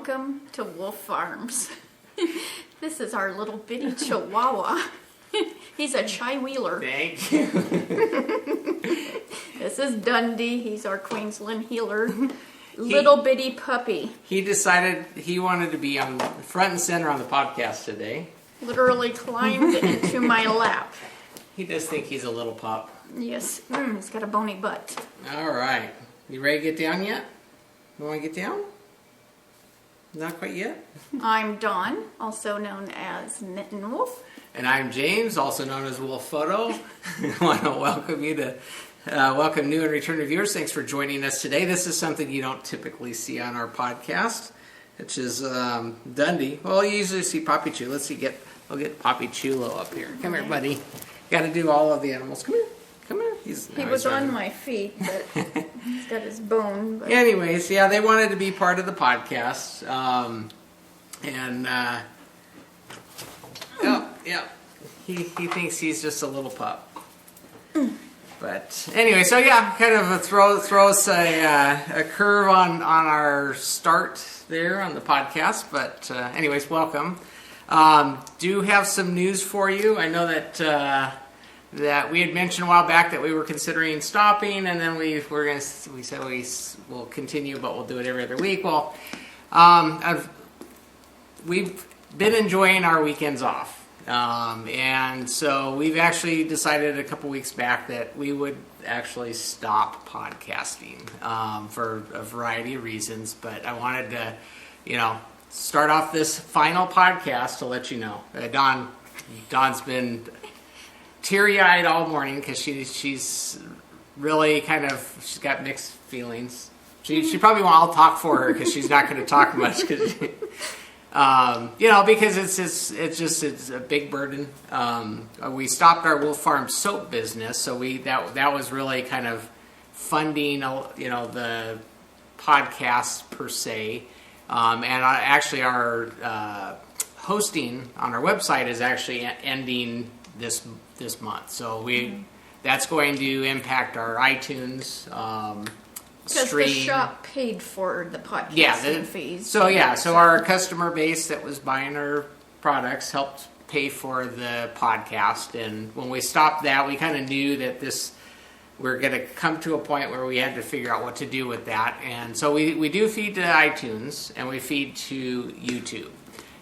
welcome to Wolfe Farms. This is our little bitty chihuahua. He's a chai wheeler. Thank you. This is Dundee. He's our Queensland healer. Little bitty puppy. He decided he wanted to be on front and center on the podcast today. Literally climbed into my lap. He does think he's a little pup. Yes, he's got a bony butt. All right. You ready to get down yet? You want to get down? Not quite yet? I'm Dawn, also known as Knittin' Wolf. And I'm James, also known as Wolf Photo. I want to welcome you to welcome new and returning viewers. Thanks for joining us today. This is something you don't typically see on our podcast, which is Dundee. Well, you usually see Papi Chulo. Let's see, we'll get Papi Chulo up here. Come here, buddy. Got to do all of the animals. Come here. Come here. He was on my feet, but he's got his bone. But... Anyways, yeah, they wanted to be part of the podcast. He thinks he's just a little pup. But anyway, so yeah, kind of throws a curve on our start there on the podcast. But anyways, welcome. Do have some news for you. I know that we had mentioned a while back that we were considering stopping, and then we said we'll continue, but we'll do it every other week. Well, we've been enjoying our weekends off. And so we've actually decided a couple weeks back that we would actually stop podcasting for a variety of reasons. But I wanted to, start off this final podcast to let you know. Dawn's been teary-eyed all morning because she's really she's got mixed feelings. She probably won't. I'll talk for her because she's not going to talk much because. Because it's a big burden. We stopped our Wolfe Farm soap business, so that was really kind of funding, the podcast per se. And actually, our hosting on our website is actually ending this month, so that's going to impact our iTunes. Because the shop paid for the podcasting fees. So our customer base that was buying our products helped pay for the podcast. And when we stopped that, we kind of knew that we're going to come to a point where we had to figure out what to do with that. And so we do feed to iTunes and we feed to YouTube.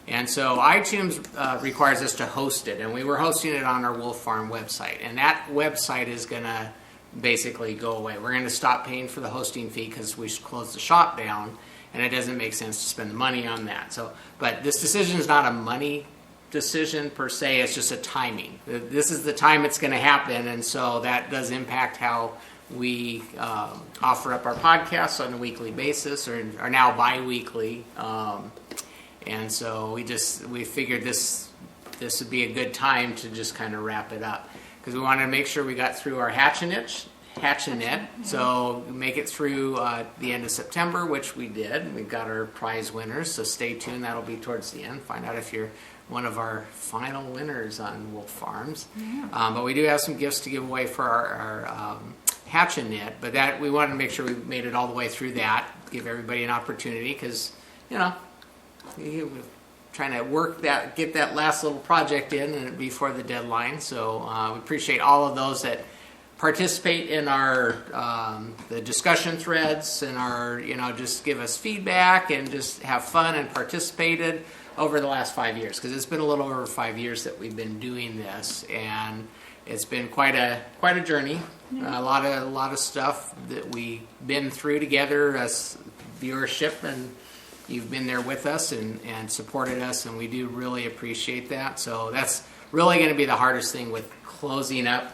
And so iTunes requires us to host it. And we were hosting it on our Wolfe Farm website. And that website is going to basically go away. We're going to stop paying for the hosting fee because we should close the shop down, and it doesn't make sense to spend the money on that. But this decision is not a money decision per se, it's just a timing. This is the time it's going to happen, and so that does impact how we offer up our podcasts on a weekly basis, or are now bi-weekly. And so we figured this would be a good time to just kind of wrap it up. Because we wanted to make sure we got through our hatch and knit, so make it through the end of September, which we did. We've got our prize winners, so stay tuned. That'll be towards the end. Find out if you're one of our final winners on Wolfe Farms. Yeah. But we do have some gifts to give away for our hatch and knit. But that we wanted to make sure we made it all the way through that, give everybody an opportunity, because trying to get that last little project in and before the deadline. So we appreciate all of those that participate in our the discussion threads and our just give us feedback and just have fun and participated over the last 5 years, because it's been a little over 5 years that we've been doing this, and it's been quite a journey. Yeah. A lot of stuff that we've been through together as viewership, and you've been there with us and supported us, and we do really appreciate that. So that's really going to be the hardest thing with closing up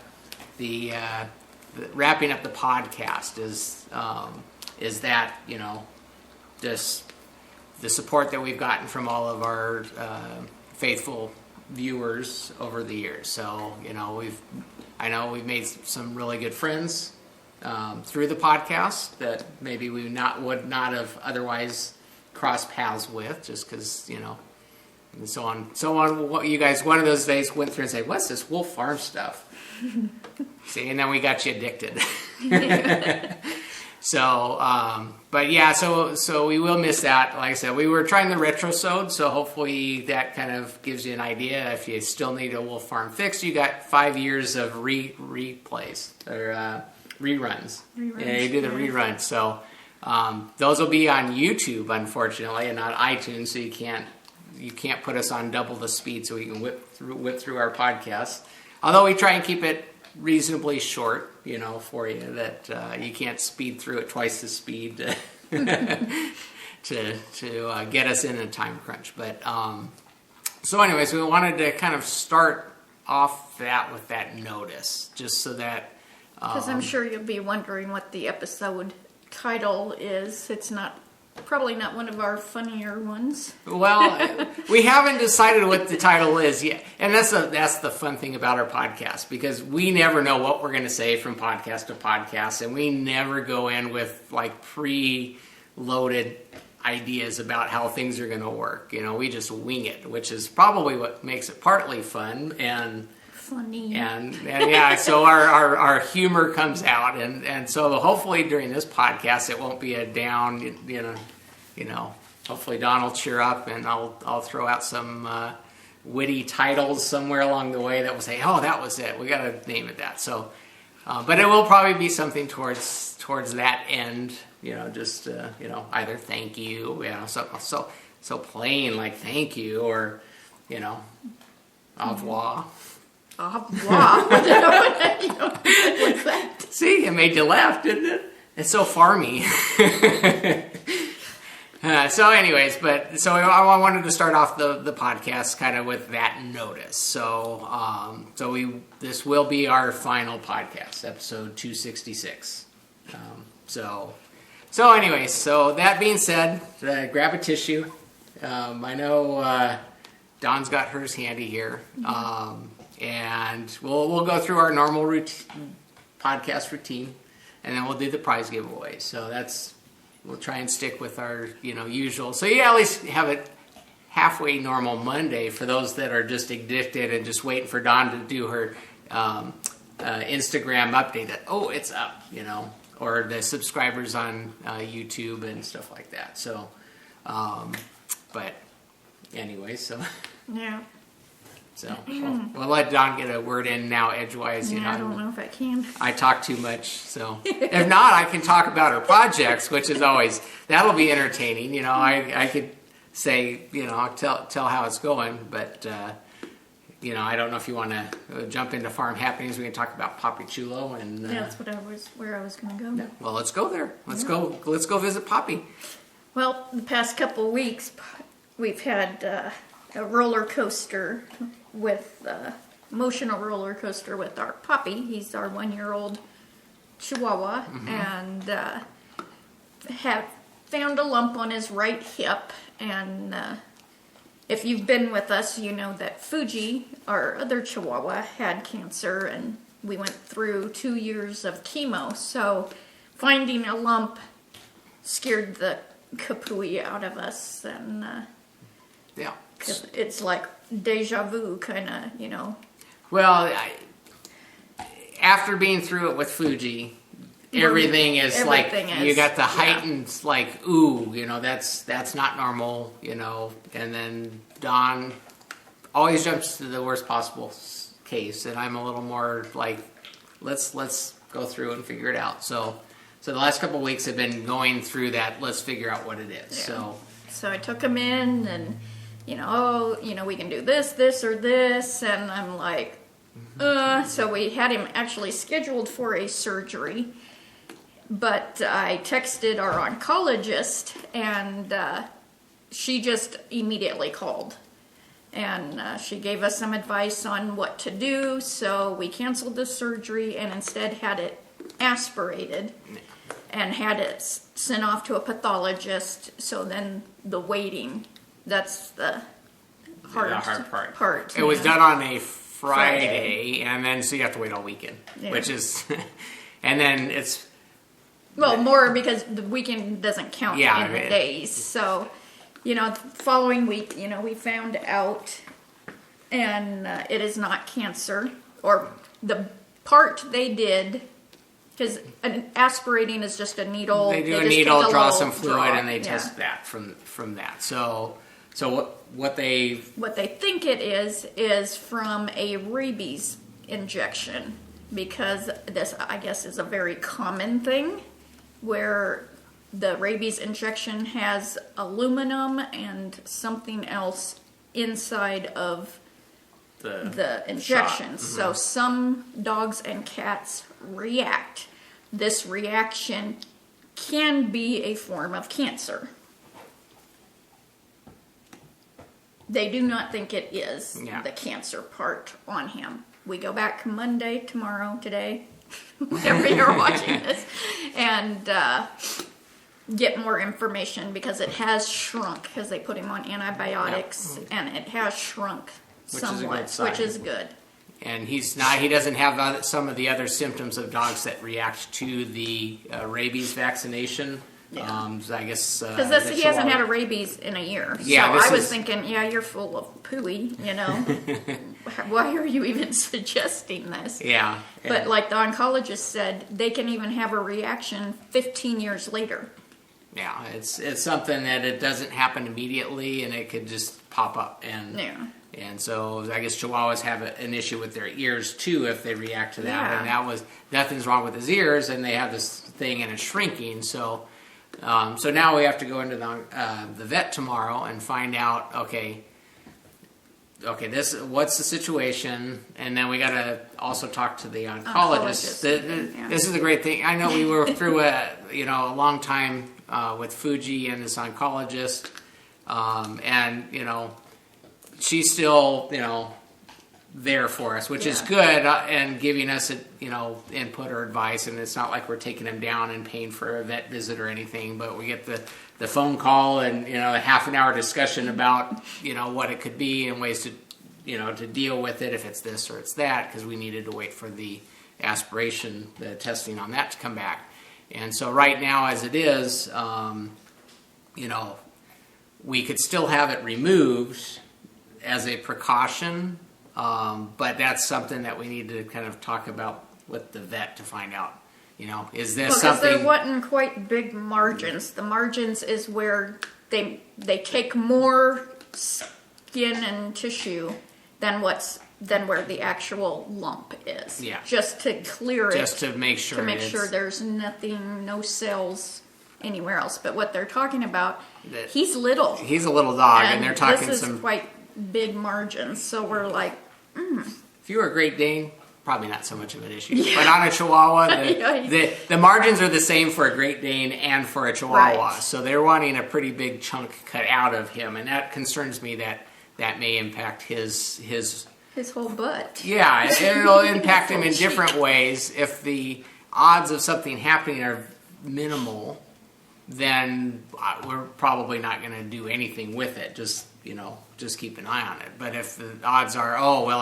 wrapping up the podcast is that just the support that we've gotten from all of our faithful viewers over the years. So I know we've made some really good friends through the podcast that maybe we would not have otherwise crossed paths with, just because and so on. What you guys one of those days went through and said, "What's this Wolfe Farm stuff?" See, and then we got you addicted. So, but yeah, so we will miss that. Like I said, we were trying the retrosode, so hopefully that kind of gives you an idea. If you still need a Wolfe Farm fix, you got 5 years of replays or reruns. Yeah, you do the reruns. So those will be on YouTube, unfortunately, and not iTunes. So you can't put us on double the speed, so we can whip through our podcast. Although we try and keep it reasonably short, for you, that you can't speed through at twice the speed to get us in a time crunch. But so anyways, we wanted to kind of start off that with that notice, just so that because I'm sure you'll be wondering what the episode title is. It's probably not one of our funnier ones. Well, we haven't decided what the title is yet. And that's the fun thing about our podcast, because we never know what we're going to say from podcast to podcast, and we never go in with like pre-loaded ideas about how things are going to work. We just wing it, which is probably what makes it partly fun and funny. And yeah, so our humor comes out, and so hopefully during this podcast it won't be a down, hopefully Don will cheer up, and I'll throw out some witty titles somewhere along the way that will say, oh, that was it, we got to name it that. So but it will probably be something towards that end, just either thank you, so plain, like thank you, or au revoir. Oh, wow. What's that? See, it made you laugh, didn't it? It's so farmy. So anyways, I wanted to start off the podcast kind of with that notice. So this will be our final podcast, episode 266. So anyways, so that being said, grab a tissue. I know Dawn's got hers handy here. And we'll go through our normal podcast routine, and then we'll do the prize giveaway. So we'll try and stick with our usual. So at least have it halfway normal Monday for those that are just addicted and just waiting for Dawn to do her Instagram update that it's up, or the subscribers on YouTube and stuff like that. So, but anyway, so yeah. So we'll let Dawn get a word in now edgewise. I don't know if I can. I talk too much, so if not, I can talk about her projects, which is always, that'll be entertaining. I could say, tell how it's going, but I don't know if you want to jump into farm happenings. We can talk about Papi Chulo, and that's where I was going to go. Yeah. Well, let's go there. Let's go visit Papi. Well, the past couple of weeks, we've had a roller coaster emotional roller coaster with our Papi. He's our 1-year-old Chihuahua, and have found a lump on his right hip. And if you've been with us, you know that Fuji, our other Chihuahua, had cancer, and we went through 2 years of chemo. So finding a lump scared the kapooey out of us, and yeah. It's like deja vu, kind of, Well, after being through it with Fuji, everything is you got the heightened, that's not normal, and then Dawn always jumps to the worst possible case, and I'm a little more like, let's go through and figure it out. So the last couple of weeks have been going through that, let's figure out what it is. Yeah. So I took him in, and we can do this, or this. And I'm like, So we had him actually scheduled for a surgery. But I texted our oncologist, and she just immediately called. And she gave us some advice on what to do. So we canceled the surgery and instead had it aspirated and had it sent off to a pathologist. So then the waiting, that's the hard part. It was done on a Friday, and then so you have to wait all weekend, which is, and then it's... Well, more because the weekend doesn't count in the days. So, the following week, we found out, and it is not cancer, or the part they did Because aspirating is just a needle. They do a just needle, take draw little some fluid, draw. and they test that from that. So what they think it is from a rabies injection, because this, I guess, is a very common thing where the rabies injection has aluminum and something else inside of the injection. Mm-hmm. So some dogs and cats react. This reaction can be a form of cancer. They do not think it is the cancer part on him. We go back Monday, tomorrow, today, whenever you're watching this, and get more information, because it has shrunk, because they put him on antibiotics, and it has shrunk somewhat, which is good. And he doesn't have some of the other symptoms of dogs that react to the rabies vaccination. Yeah. I guess because he hasn't had a rabies in a year. So I was thinking, you're full of pooey, Why are you even suggesting this? Yeah. But like the oncologist said, they can even have a reaction 15 years later. Yeah, it's something that it doesn't happen immediately, and it could just pop up. And so I guess Chihuahuas have an issue with their ears too if they react to that. Yeah. And that was nothing's wrong with his ears, and they have this thing and it's shrinking. So now we have to go into the vet tomorrow and find out. Okay, what's the situation, and then we got to also talk to the oncologist. This is a great thing. I know we were through a long time with Fuji and this oncologist, and she's still there for us, which is good, and giving us input or advice. And it's not like we're taking him down and paying for a vet visit or anything, but we get the phone call and a half an hour discussion about what it could be and ways to to deal with it if it's this or it's that, because we needed to wait for the aspiration, the testing on that to come back. And so right now, as it is, we could still have it removed as a precaution, but that's something that we need to kind of talk about with the vet to find out. Is this something? Because there wasn't quite big margins. The margins is where they take more skin and tissue than where the actual lump is. Yeah. Just to clear it. Just to make sure. To make sure there's no cells anywhere else. But what they're talking about, he's little. He's a little dog, and they're talking this is quite big margins. So we're like, If you were a Great Dane, probably not so much of an issue. Yeah. But on a Chihuahua, the margins are the same for a Great Dane and for a Chihuahua. Right. So they're wanting a pretty big chunk cut out of him, and that concerns me that may impact his whole butt. Yeah, it'll impact him in different ways. If the odds of something happening are minimal, then we're probably not going to do anything with it. Just keep an eye on it. But if the odds are,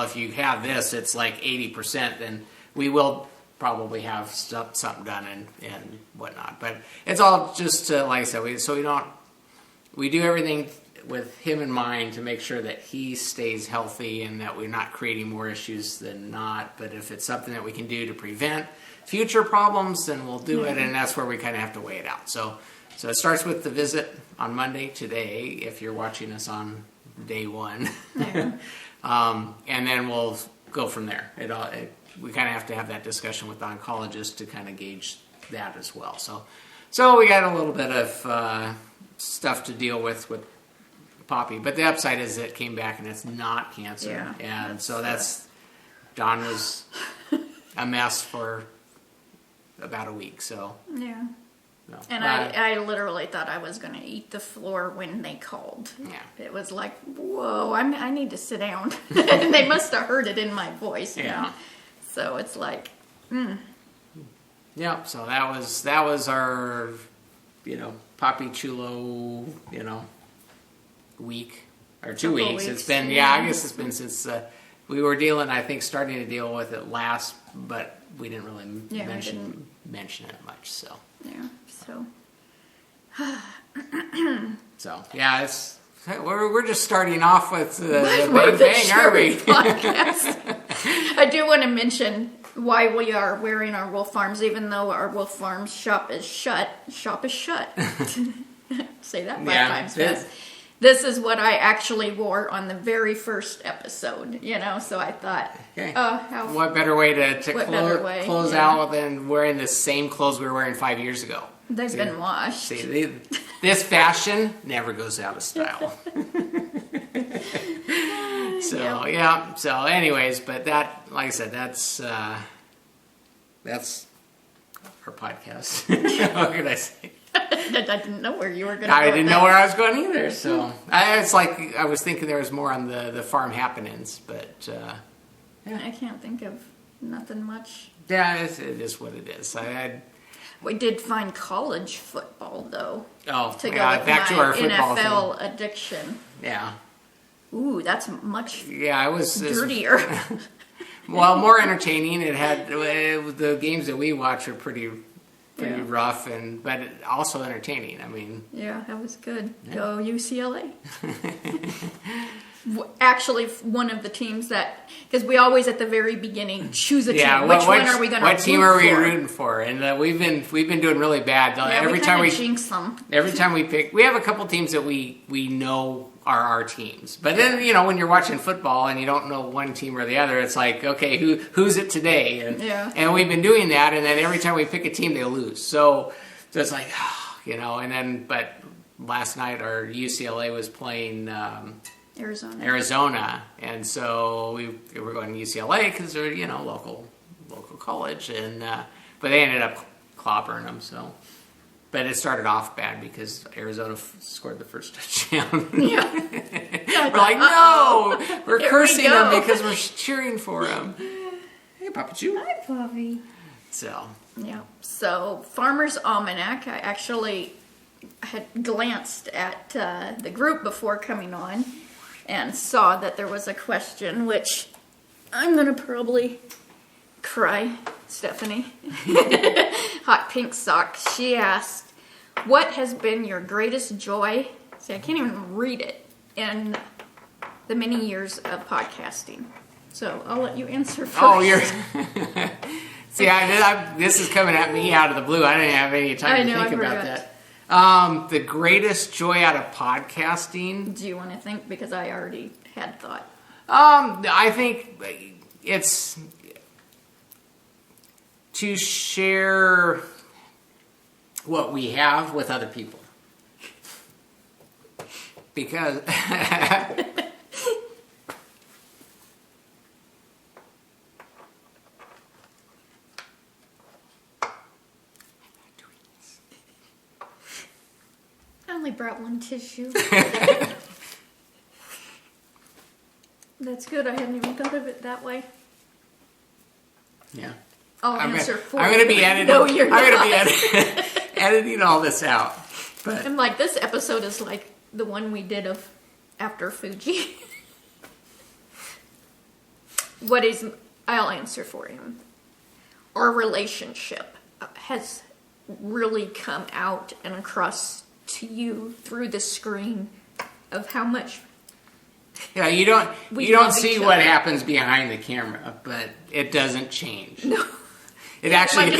if you have this, it's like 80%, then we will probably have something done and whatnot. But it's all just like I said, we do everything with him in mind to make sure that he stays healthy and that we're not creating more issues than not. But if it's something that we can do to prevent future problems, then we'll do it, and that's where we kind of have to weigh it out. So it starts with the visit on Monday, today, if you're watching us on day one. Yeah. And then we'll go from there. We kind of have to have that discussion with the oncologist to kind of gauge that as well. So we got a little bit of stuff to deal with Papi, but the upside is it came back and it's not cancer. Yeah, and so Dawn was a mess for about a week. So yeah. No. And I literally thought I was going to eat the floor when they called. Yeah. It was like, whoa, I need to sit down. And they must have heard it in my voice. Yeah. So it's like, Yeah, so that was our, Papi Chulo, week or 2 weeks. It's been, I guess it's been since we were starting to deal with it last, but we didn't really mention it much. So yeah, so yeah, we're just starting off with the bang bang, are we? Podcast. I do want to mention why we are wearing our Wolfe Farms, even though our Wolfe Farms shop is shut. Shop is shut. Say that 5 times fast. This is what I actually wore on the very first episode, so I thought, okay. Oh, what better way to close out than wearing the same clothes we were wearing 5 years ago? They've been washed. See, this fashion never goes out of style. So anyways, but that, like I said, that's our podcast. What could I say? I didn't know where you were going to go. I didn't know where I was going either. So it's like I was thinking there was more on the farm happenings, but I can't think of nothing much. Yeah, it is what it is. We did find college football though. Oh, to go with back to our football NFL thing. addiction. Yeah. Ooh, that's much. Yeah, it was dirtier. Well, more entertaining. It had the games that we watch are pretty rough, but also entertaining. I mean, yeah, that was good. Yeah. Go UCLA. Actually, one of the teams that, because we always at the very beginning choose a team. Which one are we going to? What team are we rooting for? And we've been doing really bad. Yeah, every time we jinx them. Every time we pick, we have a couple teams that we know are our teams. But then when you're watching football and you don't know one team or the other, it's like, okay, who's it today? And we've been doing that, and then every time we pick a team, they lose. So it's like, and then but last night our UCLA was playing. Arizona, and so we were going to UCLA because they're local college, and but they ended up clobbering them. So, but it started off bad because Arizona scored the first touchdown. Yeah, we're like, no, we're cursing them because we're cheering for them. Hey, Papa Chu. Hi, Papi. So yeah, so Farmer's Almanac. I actually had glanced at the group before coming on. And saw that there was a question, which I'm going to probably cry, Stephanie. Hot Pink Socks. She asked, what has been your greatest joy? See, I can't even read it. In the many years of podcasting. So I'll let you answer first. Oh, you're... See, this is coming at me out of the blue. I didn't have any time to think about that. The greatest joy out of podcasting. Do you want to think? Because I already had thought. I think it's to share what we have with other people. Because I only brought one tissue. That's good. I hadn't even thought of it that way. Yeah. I'll answer for you. I'm going to be editing. No, you're not. I'm going to be editing all this out. But I'm like, this episode is like the one we did of after Fuji. I'll answer for him. Our relationship has really come out and across to you through the screen of how much you don't see what happens behind the camera, but it doesn't change. No. It actually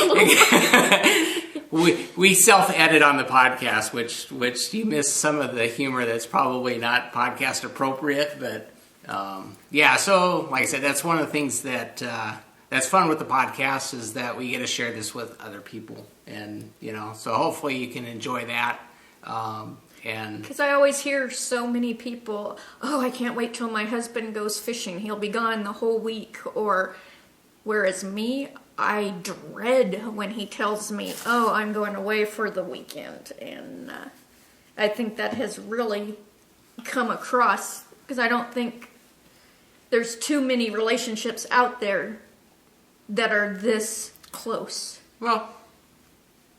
we self-edit on the podcast, which you miss some of the humor that's probably not podcast appropriate, but so like I said, that's one of the things that's fun with the podcast is that we get to share this with other people, and so hopefully you can enjoy that. And because I always hear so many people, oh, I can't wait till my husband goes fishing. He'll be gone the whole week. Or whereas me, I dread when he tells me, oh, I'm going away for the weekend. And I think that has really come across because I don't think there's too many relationships out there that are this close. Well,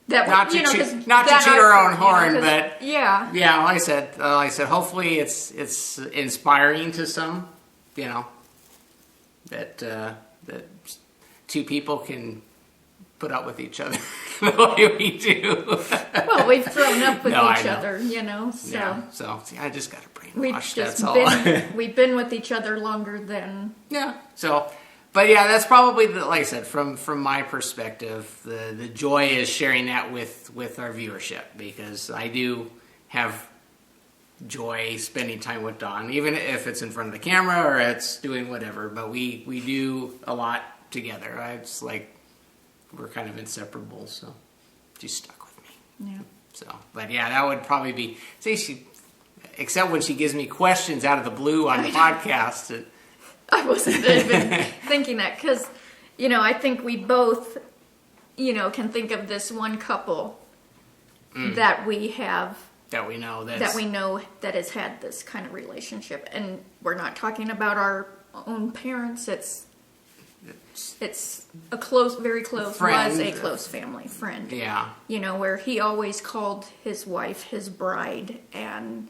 not to toot our own horn, but like I said, hopefully it's inspiring to some, that two people can put up with each other the way we do. Well, we've grown up with each other, so. Yeah, so I just got to brainwash. That's all. We've been with each other longer than. Yeah. So, But yeah, that's probably like I said, from my perspective, the joy is sharing that with our viewership, because I do have joy spending time with Dawn, even if it's in front of the camera or it's doing whatever. But we do a lot together. It's like we're kind of inseparable. So she's stuck with me. Yeah. So, but yeah, that would probably be. Except when she gives me questions out of the blue on the podcast. I wasn't even thinking that, because, I think we both, can think of this one couple that we have. That we know that has had this kind of relationship. And we're not talking about our own parents. It's a very close, was a close family friend. Yeah. Where he always called his wife his bride, and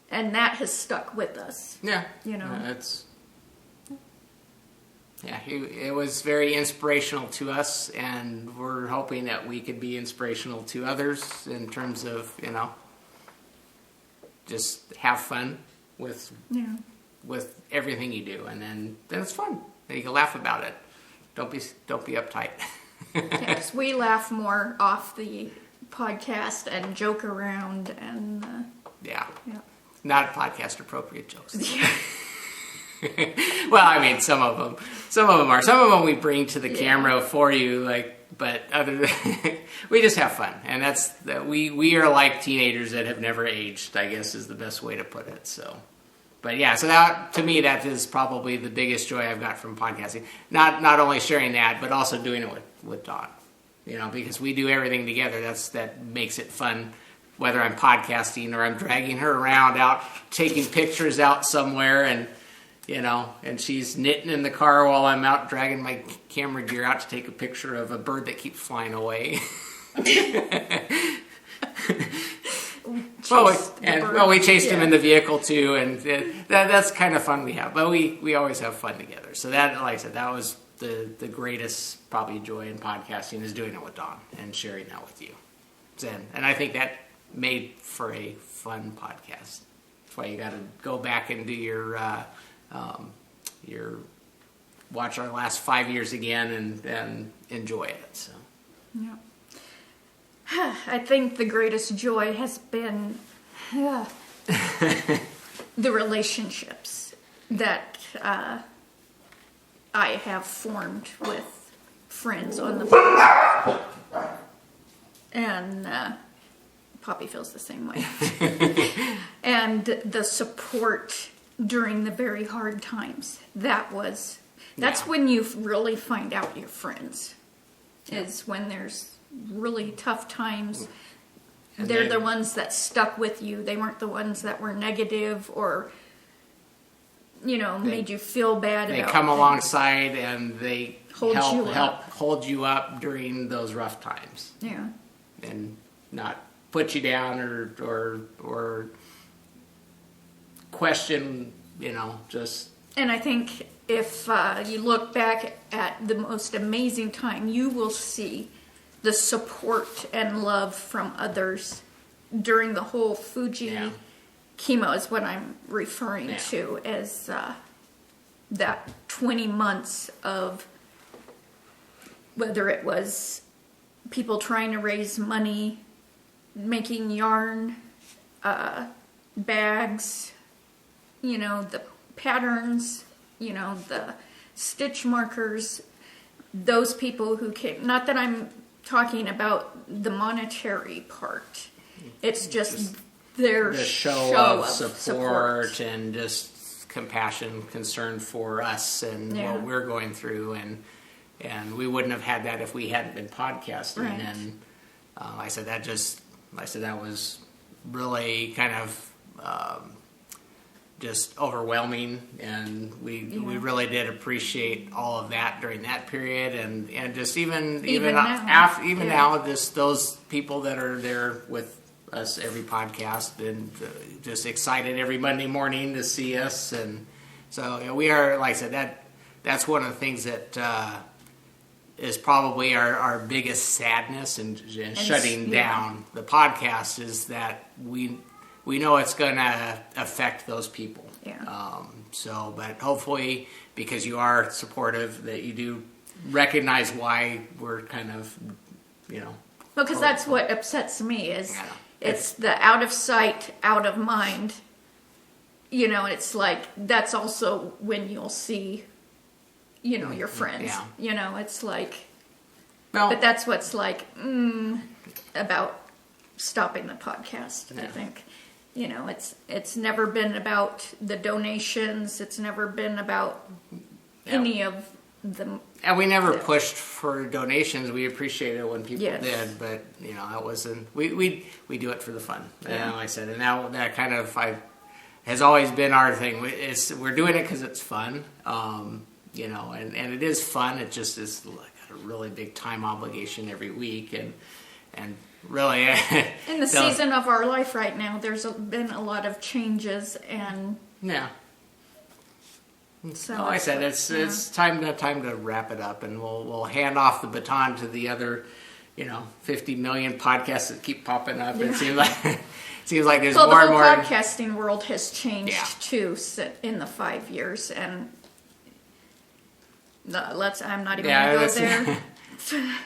that has stuck with us. Yeah. It was very inspirational to us, and we're hoping that we could be inspirational to others in terms of, just have fun with everything you do, and then it's fun. And you can laugh about it. Don't be uptight. Yes, we laugh more off the podcast and joke around and yeah. Not podcast appropriate jokes. Yeah. Well, I mean, some of them are. Some of them we bring to the camera for you, but other than we just have fun, and that's that. We are like teenagers that have never aged, I guess, is the best way to put it. So, but yeah, so that to me, that is probably the biggest joy I've got from podcasting. Not only sharing that, but also doing it with Dawn. Because we do everything together. That makes it fun. Whether I'm podcasting or I'm dragging her around out, taking pictures out somewhere, and she's knitting in the car while I'm out dragging my camera gear out to take a picture of a bird that keeps flying away. We chased him in the vehicle too, and that's kind of fun we have. But we always have fun together. So that, like I said, that was the greatest probably joy in podcasting, is doing it with Dawn and sharing that with you. And I think that made for a fun podcast. That's why you got to go back and do your watch our last 5 years again and enjoy it. So, yeah. I think the greatest joy has been the relationships that I have formed with friends on the phone, and Papi feels the same way. And the support during the very hard times. That's when you really find out your friends. Is when there's really tough times. And they're the ones that stuck with you. They weren't the ones that were negative or made you feel bad about. They come alongside and they help hold you up during those rough times. Yeah. And not put you down or question, just. And I think if you look back at the most amazing time, you will see the support and love from others during the whole Fuji chemo is what I'm referring to as that 20 months of whether it was people trying to raise money, making yarn, bags, the patterns, the stitch markers, those people who came, not that I'm talking about the monetary part, it's just their show of support and just compassion, concern for us and what we're going through, and we wouldn't have had that if we hadn't been podcasting. Right. And I said that was really kind of just overwhelming, and we really did appreciate all of that during that period, and just even now, just those people that are there with us every podcast, and just excited every Monday morning to see us. And so we are, like I said, that's one of the things that is probably our biggest sadness and shutting down the podcast, is that we know it's going to affect those people. Yeah. But hopefully, because you are supportive, that you do recognize why we're kind of, Well, because that's what upsets me is Yeah. it's the out of sight, out of mind. It's like that's also when you'll see, your friends. Yeah. It's like, well, but that's what's like about stopping the podcast. Yeah. I think, it's never been about the donations. It's never been about any of the. And we never pushed for donations. We appreciated when people Yes. did, but that wasn't. We do it for the fun. Yeah. Like I said, and now that kind of has always been our thing. We're doing it because it's fun, and it is fun. It just is like a really big time obligation every week, and really In the season of our life right now, there's been a lot of changes, and yeah. so Like I said, it's time to wrap it up, and we'll hand off the baton to the other, 50 million podcasts that keep popping up. Yeah. It seems like there's Well, more the and whole more. podcasting world has changed Yeah. too in the 5 years, and I'm not even Yeah, gonna go there.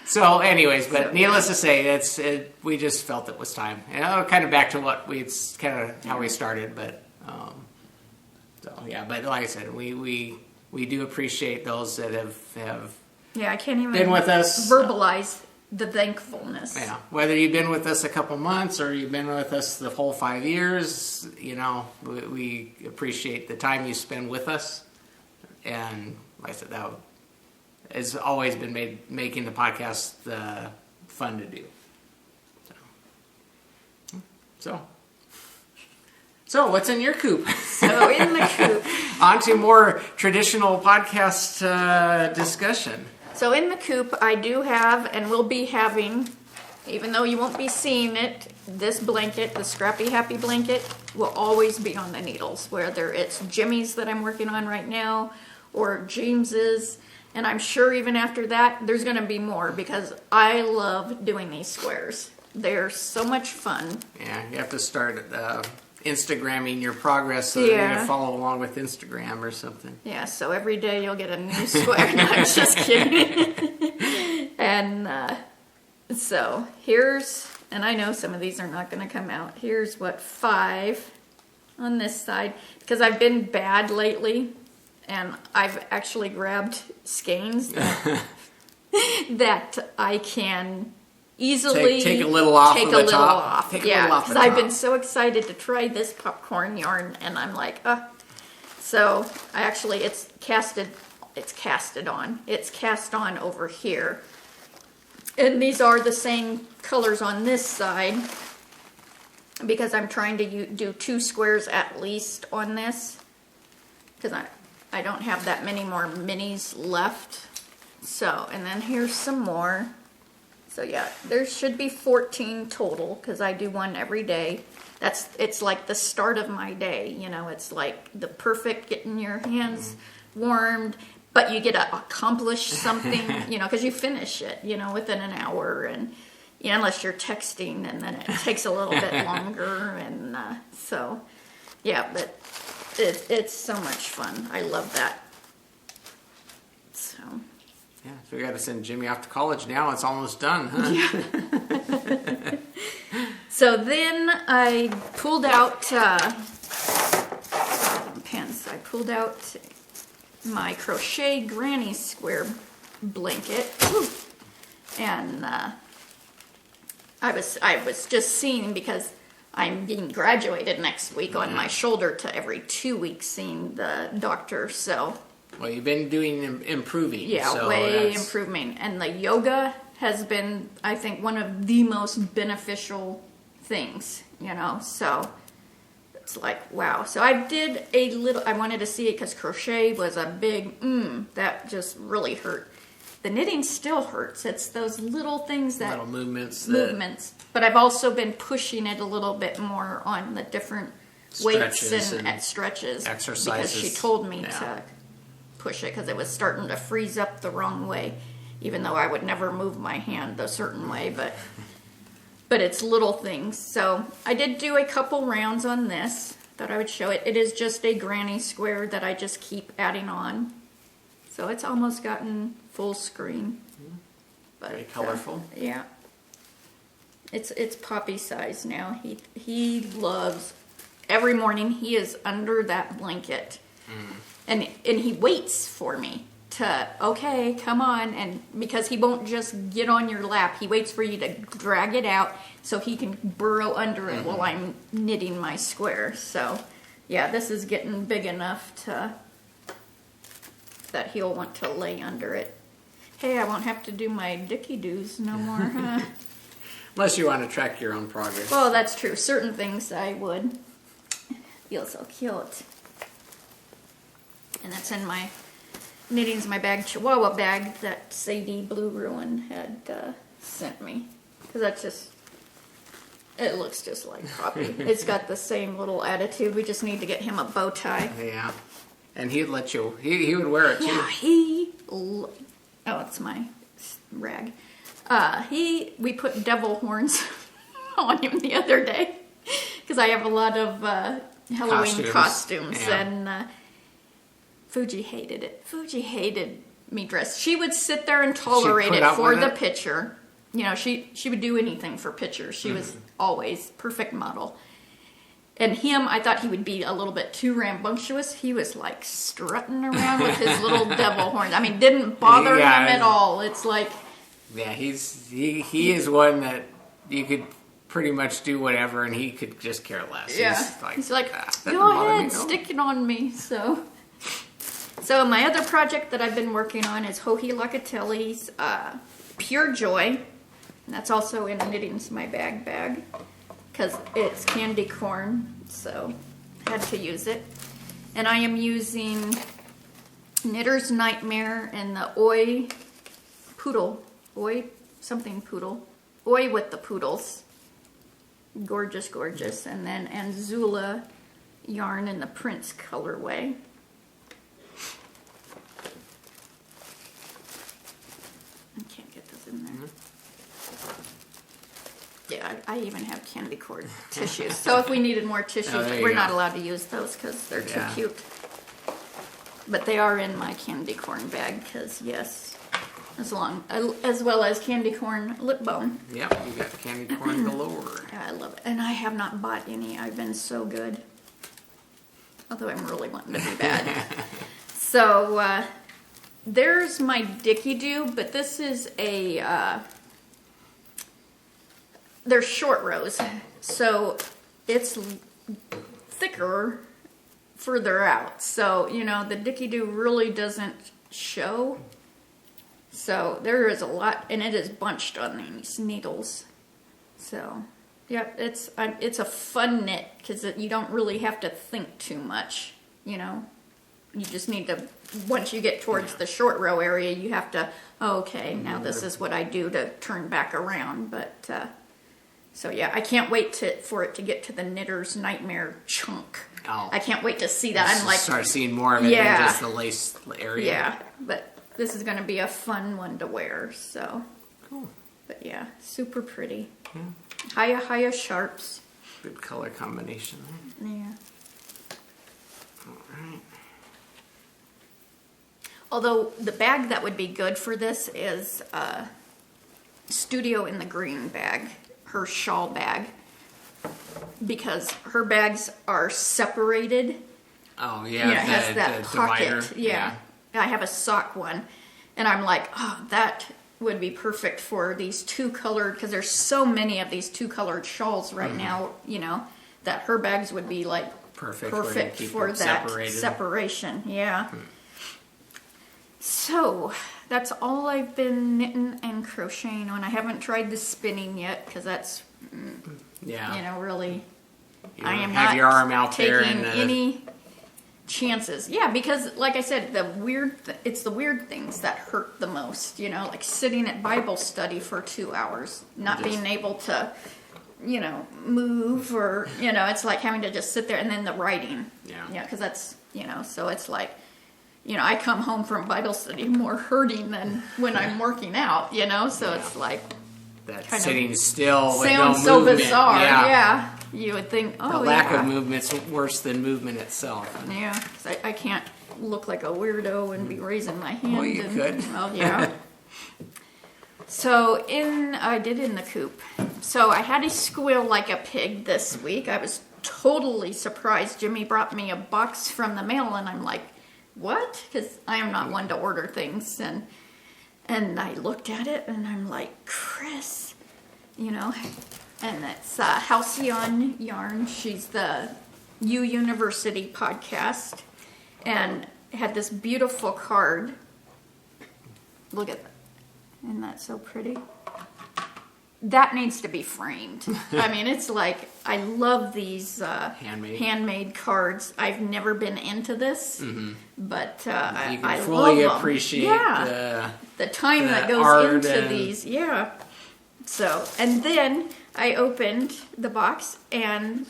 So, anyways, but So, needless to say, we just felt it was time. Kind of back to what it's kind of how we started, but but like I said, we do appreciate those that have Yeah, I can't even been with us. verbalize the thankfulness. Yeah, whether you've been with us a couple months or you've been with us the whole 5 years, we appreciate the time you spend with us. And like I said, that has always been making the podcast fun to do. So what's in your coop? So in the coop. On to more traditional podcast discussion. So in the coop, I do have, and will be having, even though you won't be seeing it, this blanket, the Scrappy Happy blanket, will always be on the needles, whether it's Jimmy's that I'm working on right now, or James's, and I'm sure even after that, there's going to be more, because I love doing these squares. They're so much fun. Yeah, you have to start Instagramming your progress so that you're going to follow along with Instagram or something. Yeah, so every day you'll get a new square. No, I'm just kidding. And so here's, and I know some of these are not going to come out. Here's 5 on this side, because I've been bad lately, and I've actually grabbed skeins that I can easily take a little off take of a the little top. off. Take a Yeah, little off the because I've top. been so excited to try this popcorn yarn, and I'm like, So I actually, it's cast on over here. And these are the same colors on this side, because I'm trying to do 2 squares at least on this, because I don't have that many more minis left. So, and then here's some more. So yeah, there should be 14 total, because I do one every day. It's like the start of my day, it's like the perfect getting your hands warmed, but you get to accomplish something, because you finish it, within an hour, and unless you're texting, and then it takes a little bit longer, and so yeah, but it's so much fun. I love that. So Yeah, so we got to send Jimmy off to college now. It's almost done, huh? yeah. So then I pulled out pens. I pulled out my Crochet Granny Square blanket, and I was just seeing, because I'm being graduated next week on my shoulder to every 2 weeks seeing the doctor. So Well, you've been doing improving. yeah, so way improving, and the yoga has been, I think, one of the most beneficial things, so it's like, wow. So I did a little, I wanted to see it because crochet was a big, that just really hurt. The knitting still hurts. It's those little things that, little movements. but I've also been pushing it a little bit more on the different weights Stretches and and stretches. exercises. Because she told me Yeah. to push it, because it was starting to freeze up the wrong way, even though I would never move my hand a certain way, but it's little things. So I did do a couple rounds on this, thought I would show it. It is just a granny square that I just keep adding on. So it's almost gotten full screen. But, very colorful. Yeah. It's Papi size now. He loves, every morning he is under that blanket. And he waits for me to, okay, come on. And because he won't just get on your lap, he waits for you to drag it out so he can burrow under it while I'm knitting my square. So yeah, this is getting big enough that he'll want to lay under it. Hey, I won't have to do my dicky-doos no more, huh? Unless you want to track your own progress. Well, that's true. Certain things I would. Feels so cute. And that's in my knitting's my bag, Chihuahua bag that Sadie Blue Ruin had sent me. Because that's just, it looks just like Papi. It's got the same little attitude. We just need to get him a bow tie. Yeah. And he'd let you, he would wear it too. Yeah, oh, it's my rag. We put devil horns on him the other day. Because I have a lot of Halloween costumes. Yeah. And Fuji hated it. Fuji hated me dressed. She would sit there and tolerate it for the picture. You know, she would do anything for pictures. She was always perfect model. And him, I thought he would be a little bit too rambunctious. He was like strutting around with his little devil horns. I mean, didn't bother him at all. It's like, yeah, he is one that you could pretty much do whatever, and he could just care less. yeah, he's like, go ahead, stick it on me. So my other project that I've been working on is Hohi Locatelli's Pure Joy. And that's also in Knitting's My Bag. Because it's candy corn, so I had to use it. And I am using Knitter's Nightmare and the Oi Poodle. Oi with the poodles. Gorgeous, gorgeous. And then Anzula yarn in the Prince colorway. I can't get this in there. Yeah, I even have candy corn tissues. So if we needed more tissues, we're not allowed to use those because they're too cute. But they are in my candy corn bag because, yes, as well as candy corn lip balm. Yep, you got candy corn galore. Yeah, I love it. And I have not bought any. I've been so good. Although I'm really wanting to be bad. So there's my Dicky-Doo, but this is a... they're short rows, so it's thicker further out. So, you know, the Dicky-Doo really doesn't show. So there is a lot, and it is bunched on these needles. So, yeah, it's a fun knit because you don't really have to think too much, you know. You just need to, once you get towards the short row area, you have to, okay, now this is what I do to turn back around, but... So yeah, I can't wait for it to get to the Knitter's Nightmare chunk. Oh. I can't wait to see that. I'm like, start seeing more of it than just the lace area. Yeah, but this is going to be a fun one to wear. So cool. But yeah, super pretty. Yeah. Hiya sharps. Good color combination. Yeah. All right. Although the bag that would be good for this is Studio in the Green bag. Her shawl bag, because her bags are separated. Oh yeah, it has that pocket. Divider. Yeah, I have a sock one, and I'm like, oh, that would be perfect for these two colored, because there's so many of these two colored shawls right now. You know that her bags would be like perfect for that separation. Yeah. So that's all I've been knitting and crocheting on. I haven't tried the spinning yet because that's, you know, really, I am not your arm out there taking any chances. Yeah, because like I said, it's the weird things that hurt the most. You know, like sitting at Bible study for 2 hours, not being able to, you know, move, or you know, it's like having to just sit there, and then the writing. Yeah, because that's, you know, so it's like. You know, I come home from Bible study more hurting than when I'm working out, you know? So it's like... That sitting still with sounds no so movement. Bizarre. You would think, oh, The lack of movement's worse than movement itself. Yeah, 'cause I can't look like a weirdo and be raising my hand. Well, you could. Well, yeah. So I did in the coop. So I had to squeal like a pig this week. I was totally surprised. Jimmy brought me a box from the mail, and I'm like, what? Because I am not one to order things. And I looked at it, and I'm like, Kris, you know, and it's Halcyon yarn. She's the U University podcast, and had this beautiful card. Look at that. Isn't that so pretty? That needs to be framed. I mean, it's like, I love these handmade cards. I've never been into this, but you can I fully love appreciate the time that goes into these. Yeah. So, and then I opened the box, and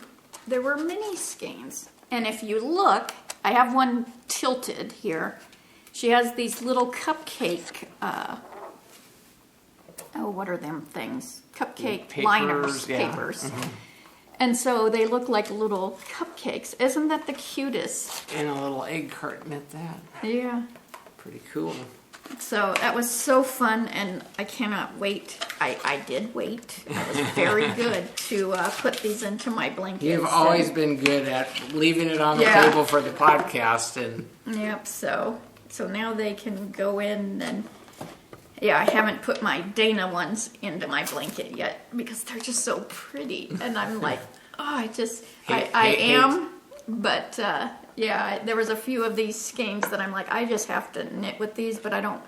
there were mini skeins. And if you look, I have one tilted here. She has these little cupcake, what are them things? Cupcake liners, papers. And so they look like little cupcakes. Isn't that the cutest? And a little egg carton at that. Yeah. Pretty cool. So that was so fun, and I cannot wait. I did wait. It was very good to put these into my blankets. You've always been good at leaving it on the table for the podcast. Yep, so now they can go in and... Yeah, I haven't put my Tena ones into my blanket yet because they're just so pretty. And I'm like, I am. But, there was a few of these skeins that I'm like, I just have to knit with these, but I don't.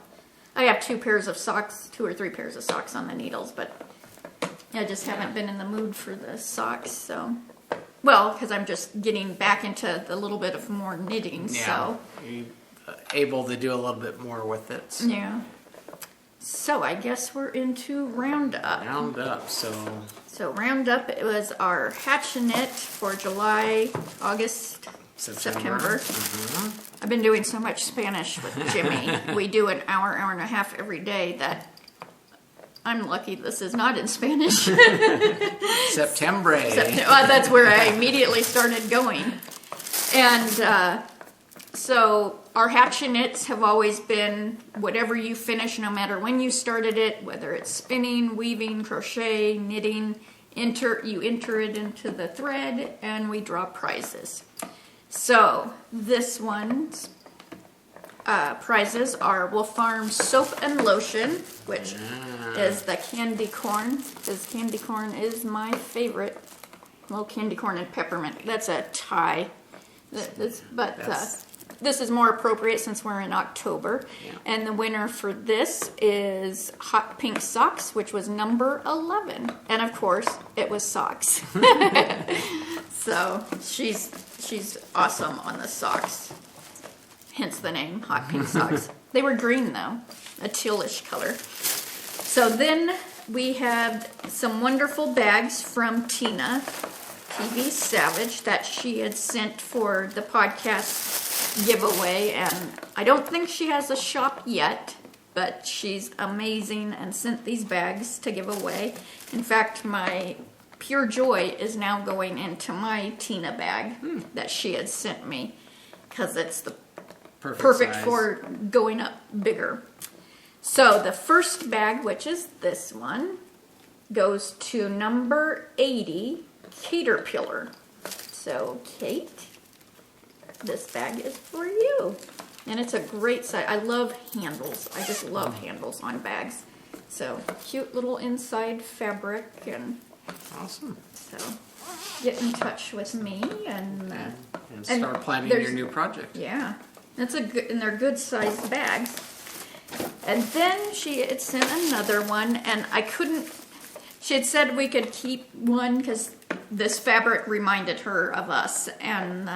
I have 2 or 3 pairs of socks on the needles, but I just haven't been in the mood for the socks, so. Well, because I'm just getting back into the little bit of more knitting, so. You're able to do a little bit more with it. Yeah. So I guess we're into Roundup. So Roundup, it was our hatch knit for July, August, September. I've been doing so much Spanish with Jimmy. We do an hour and a half every day that I'm lucky this is not in Spanish. September. That's where I immediately started going. And so our hatch knits have always been whatever you finish, no matter when you started it, whether it's spinning, weaving, crochet, knitting, you enter it into the thread, and we draw prizes. So this one's prizes are Wolfe Farm soap and lotion, which is the candy corn, because candy corn is my favorite. Well, candy corn and peppermint. That's a tie. This is more appropriate since we're in October. Yeah. And the winner for this is Hot Pink Socks, which was number 11. And of course, it was socks. So she's awesome on the socks. Hence the name, Hot Pink Socks. They were green though, a tealish color. So then we have some wonderful bags from Tena, TV Savage, that she had sent for the podcast giveaway, and I don't think she has a shop yet, but she's amazing and sent these bags to give away. In fact, my Pure Joy is now going into my Tena bag that she had sent me because it's the perfect for going up bigger. So the first bag, which is this one, goes to number 80, Caterpillar. So Kate, this bag is for you. And it's a great size. I love handles. I just love handles on bags. So cute little inside fabric, and awesome. So get in touch with me and start planning your new project. Yeah, that's a good, and they're good sized bags. And then she had sent another one, and I couldn't. She had said we could keep one because this fabric reminded her of us, and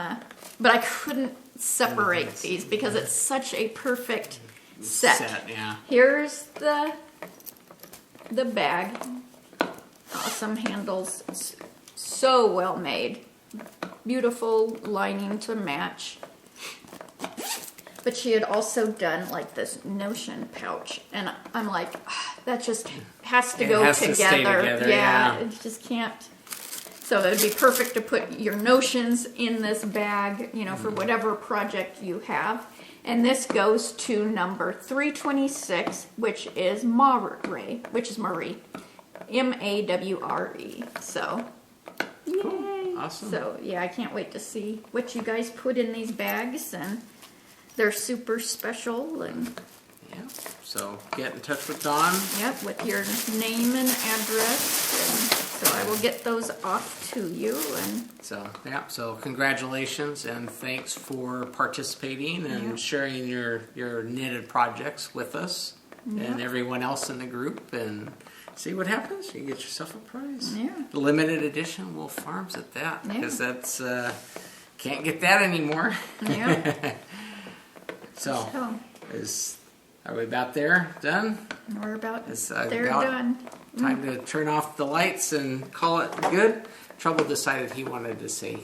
but I couldn't separate these because it's such a perfect set. Yeah. Here's the bag. Awesome handles, so well made. Beautiful lining to match. But she had also done like this Notion pouch, and I'm like, that just has to go together. To stay together. Yeah, it just can't. So it would be perfect to put your notions in this bag, you know, for whatever project you have. And this goes to number 326, which is mawre, which is Marie. M-A-W-R-E. So, yay. Cool. Awesome. So, yeah, I can't wait to see what you guys put in these bags. And they're super special. And yeah. So get in touch with Dawn. yep, with your name and address. And so I will get those off to you. And So, yeah, so congratulations and thanks for participating and sharing your knitted projects with us and everyone else in the group, and see what happens. You get yourself a prize. Yeah. Limited edition Wolfe Farms at that, Yeah. because that's, can't get that anymore. yeah, So, so are we about there? Done? we're about It's they're about done. time to turn off the lights and call it good. Trouble decided he wanted to say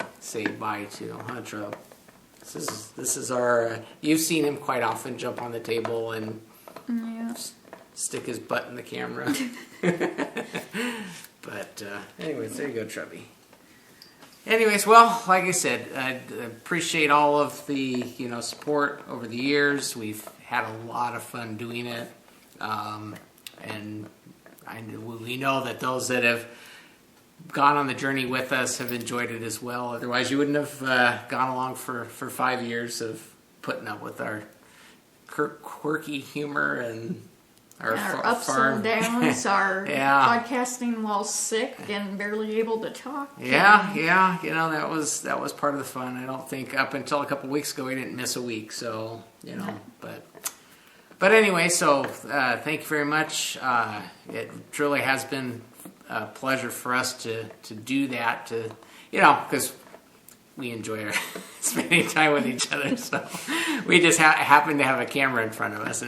bye to, huh, Trouble? This is our. You've seen him quite often jump on the table and Yeah. stick his butt in the camera. But anyways, there you go, Trubby. Anyways, well, like I said, I appreciate all of the support over the years. We've had a lot of fun doing it, and we know that those that have gone on the journey with us have enjoyed it as well. Otherwise, you wouldn't have gone along for 5 years of putting up with our quirky humor and our ups farm and downs, our Yeah. podcasting while sick and barely able to talk. Yeah, that was part of the fun. I don't think up until a couple weeks ago we didn't miss a week. So but anyway, so thank you very much. It truly has been a pleasure for us to do that. Because we enjoy spending time with each other. So we just happen to have a camera in front of us,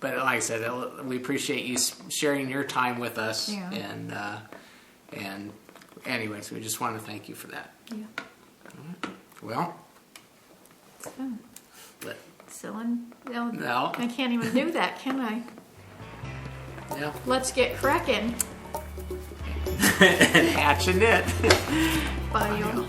but like I said, we appreciate you sharing your time with us. Yeah. And anyways, we just want to thank you for that. Yeah. Well, No, I can't even do that, can I? Yeah. Let's get cracking. Hatch and knit. Bye, y'all.